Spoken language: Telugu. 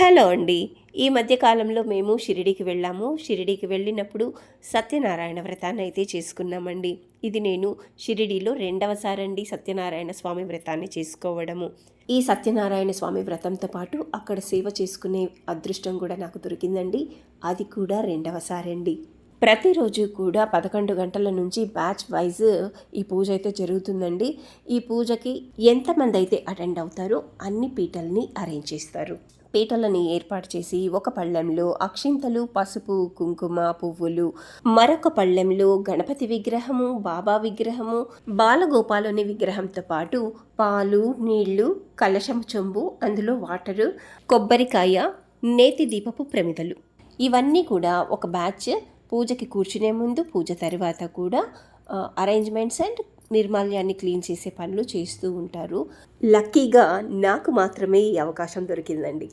హలో అండి. ఈ మధ్య కాలంలో మేము షిరిడీకి వెళ్ళాము. షిరిడీకి వెళ్ళినప్పుడు సత్యనారాయణ వ్రతాన్ని అయితే చేసుకున్నామండి. ఇది నేను షిరిడీలో రెండవసారండి సత్యనారాయణ స్వామి వ్రతాన్ని చేసుకోవడము. ఈ సత్యనారాయణ స్వామి వ్రతంతో పాటు అక్కడ సేవ చేసుకునే అదృష్టం కూడా నాకు దొరికిందండి. అది కూడా రెండవసారండి. ప్రతిరోజు కూడా 11 గంటల నుంచి బ్యాచ్ వైజ్ ఈ పూజ అయితే జరుగుతుందండి. ఈ పూజకి ఎంతమంది అయితే అటెండ్ అవుతారో అన్ని పీటల్ని అరేంజ్ చేస్తారు. పీటలని ఏర్పాటు చేసి ఒక పళ్ళెంలో అక్షింతలు, పసుపు, కుంకుమ, పువ్వులు, మరొక పళ్ళెంలో గణపతి విగ్రహము, బాబా విగ్రహము, బాలగోపాలుని విగ్రహంతో పాటు పాలు, నీళ్లు, కలశం చెంబు, అందులో వాటరు, కొబ్బరికాయ, నేతి దీపపు ప్రమిదలు ఇవన్నీ కూడా ఒక బ్యాచ్ పూజకి కూర్చునే ముందు, పూజ తర్వాత కూడా అరేంజ్మెంట్స్ అండ్ నిర్మాల్యాన్ని క్లీన్ చేసే పనులు చేస్తూ ఉంటారు. లక్కీగా నాకు మాత్రమే ఈ అవకాశం దొరికిందండి.